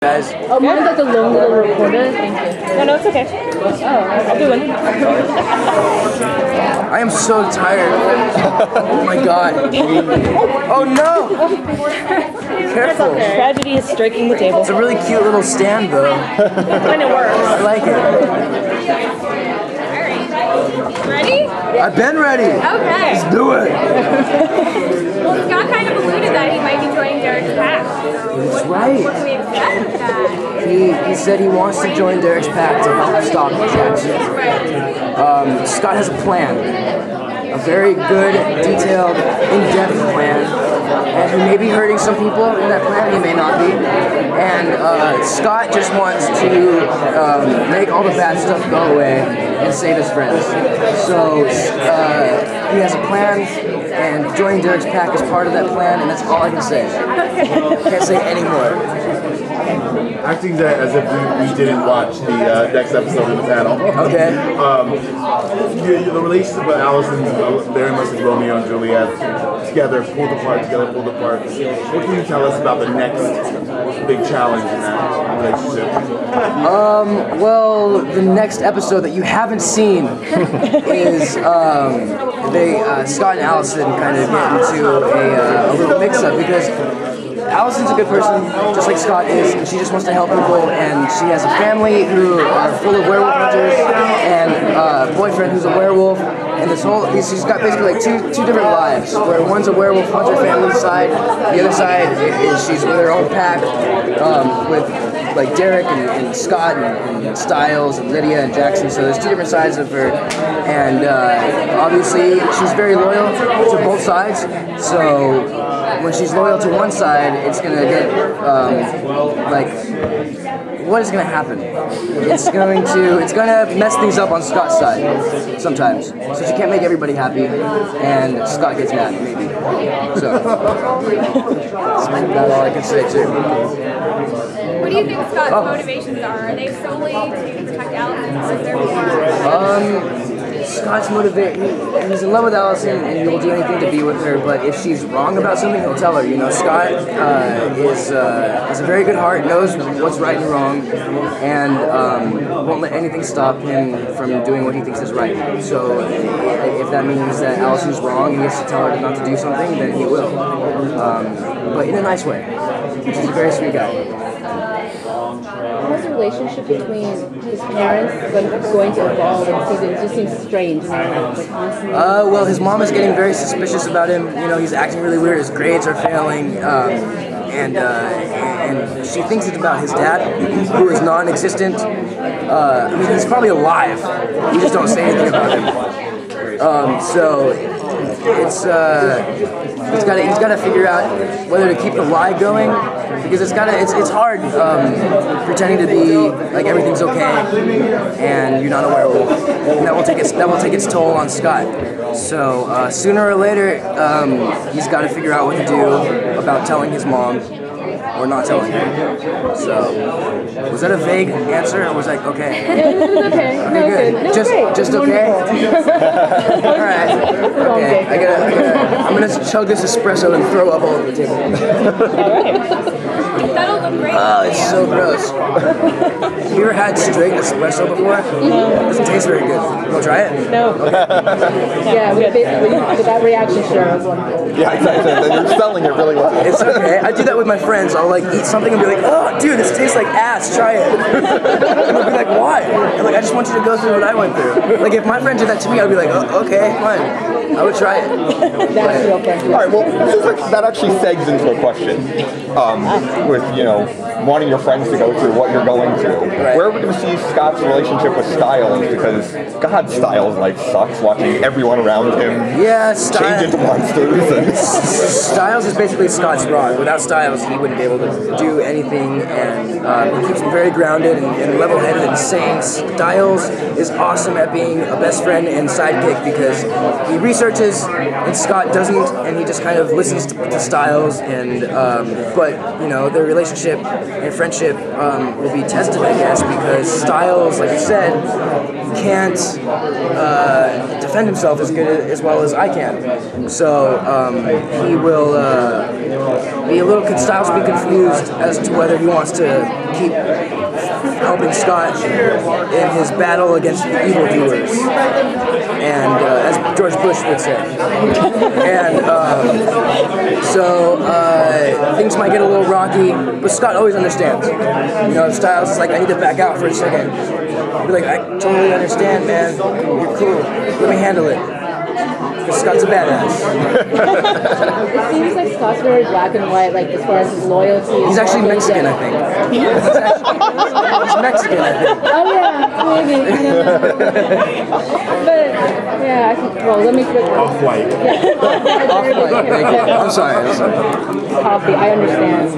Guys. Oh, mine's like a lone little recorder. Thank you. No, it's okay. Oh, I'll do one. I am so tired. Oh my god. Oh no! Careful. Tragedy is striking the table. It's a really cute little stand though. When it works. I like it. Ready? I've been ready. Okay. Let's do it. Well, Scott kind of alluded that he might be joining Derek's pack. That's right. What can we expect with that? He said he wants to join Derek's pack to help stop Jackson. Scott has a plan. A very good, detailed, in-depth plan. And he may be hurting some people in that plan, he may not be. And Scott just wants to make all the bad stuff go away and save his friends. So he has a plan, and joining Derek's pack is part of that plan, and that's all I can say. Can't say any more. Acting that as if we didn't watch the next episode of the panel. Okay. The relationship with Allison is very much like Romeo and Juliet. Together, pulled apart, together, pulled apart. What can you tell us about the next big challenge in that relationship? Well, the next episode that you haven't seen is Scott and Allison kind of get into a little mix-up because Allison's a good person, just like Scott is, and she just wants to help people, and she has a family who are full of werewolf hunters, and a boyfriend who's a werewolf, and she's got basically like two different lives, where one's a werewolf hunter family side, the other side is she's with her own pack, with like Derek and Scott and Styles and Lydia and Jackson, so there's two different sides of her, and obviously she's very loyal to both sides, so when she's loyal to one side, it's gonna get what is gonna happen? It's gonna mess things up on Scott's side sometimes. So she can't make everybody happy, and Scott gets mad maybe. So that's about all I can say too. What do you think Scott's motivations are? Are they solely to protect Allison, or is there more? Scott's motivated. He's in love with Allison, and he will do anything to be with her. But if she's wrong about something, he'll tell her. You know, Scott has a very good heart, knows what's right and wrong, and won't let anything stop him from doing what he thinks is right. So if that means that Allison's wrong and he has to tell her not to do something, then he will. But in a nice way. He's a very sweet guy. How's the relationship between his parents going to evolve and see that it just seems strange now, like constantly? Well, his mom is getting very suspicious about him. You know, he's acting really weird. His grades are failing, and she thinks it's about his dad, who is non-existent. I mean, he's probably alive. We just don't say anything about him. So he's got to figure out whether to keep the lie going, because it's hard pretending to be like everything's okay and you're not a werewolf, and that will take its toll on Scott. So sooner or later he's got to figure out what to do about telling his mom or not telling her. So was that a vague answer, or was I okay? Okay, good. No, Just okay? All right. Okay. I'm gonna chug this espresso and throw up all over the table. That'll look great. Oh, it's so gross. Have you ever had straight espresso before? It doesn't taste very good. Wanna try it? No. Yeah, with that reaction, sure. I was wondering. Yeah, exactly. You're selling it really well. It's okay. I do that with my friends. I'll like eat something and be like, oh, dude, this tastes like ass. Try it. And they'll be like, why? And like, I just want you to go through what I went through. Like, if my friend did that to me, I'd be like, oh, okay, fine. I would try it. That's okay. All right, well, that actually segs into a question. With, wanting your friends to go through what you're going through. Right. Where would you see Scott's relationship with Styles? Because God, Styles sucks watching everyone around him change into monsters. Styles is basically Scott's rod. Without Styles, he wouldn't be able to do anything, and he keeps him very grounded and level-headed and sane. Styles is awesome at being a best friend and sidekick because he researches and Scott doesn't, and he just kind of listens to Styles, and but their relationship and friendship will be tested, I guess, because Styles, like you said, can't defend himself as well as I can. So he will Styles be confused as to whether he wants to keep helping Scott in his battle against the evildoers, and as George Bush would say. And things might get a little rocky, but Scott always understands. You know, if Styles is like, I need to back out for a second, be like, I totally understand, man. You're cool. Let me handle it. Because Scott's a badass. It seems like Scott's very black and white, like as far as his loyalty. He's actually Mexican, I think. He's Mexican, I think. Oh yeah, maybe. I don't know. But yeah, I think. Well, let me quit. Off-white. Yeah. Off-white. Thank you. I'm sorry. Coffee, I understand.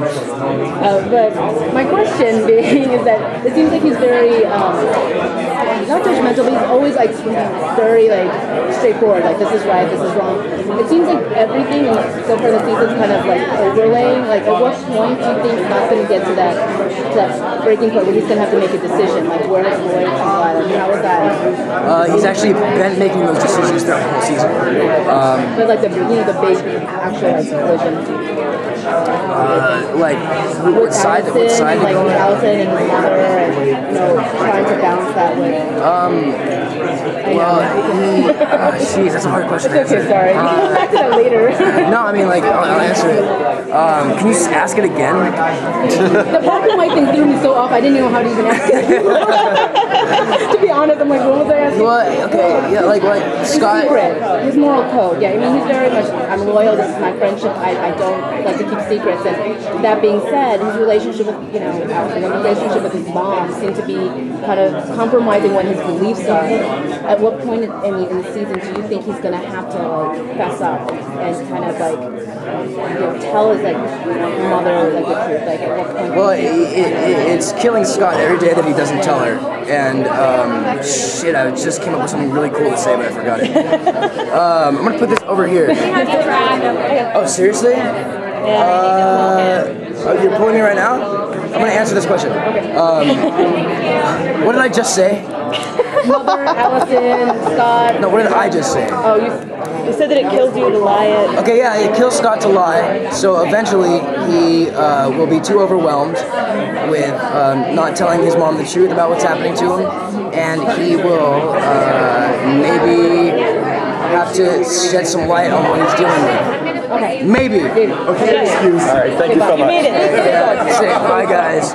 But my question being is that it seems like he's very not judgmental, but he's always like very like straightforward. Like this is right, this is wrong. It seems like everything so far the season's kind of like overlaying. Like at what point do you think Scott's going to get to that breaking point where he's going to have to make a decision? Like where his loyalty lie? Like how is that? He's actually been making those decisions throughout the whole season. But like the big actual like collision. Like what side? Like Allison and his mother, and trying to balance that with. Jeez, that's a hard question. It's okay, sorry. You can back to that later. No, I mean, like, I'll answer it. Can you just ask it again? The black and white thing threw me so off, I didn't know how to even ask it. To be honest, I'm like, what was I asking? Well, okay, yeah, like Scott. His moral code, yeah. I mean, he's very much, I'm loyal, this is my friendship, I don't like to keep secrets. And that being said, his relationship with, his mom seemed to be kind of compromising what his beliefs are. At what point in the season do you think he's going to have to like fess up and kind of like tell his like mother like the truth? Like at what point? Well, it's killing Scott every day that he doesn't tell her. And shit, I just came up with something really cool to say, but I forgot it. I'm gonna put this over here. Oh, seriously? You're pulling me right now? I'm gonna answer this question. What did I just say? Mother, Allison, Scott. No, what did I just say? Oh, you said that it kills you to lie it. Okay, yeah, it kills Scott to lie. So eventually he will be too overwhelmed with not telling his mom the truth about what's happening to him, and he will maybe have to shed some light on what he's dealing with. Okay. Maybe. Okay, excuse. All right, thank you so much. You made it. Yeah, sick. Bye, guys.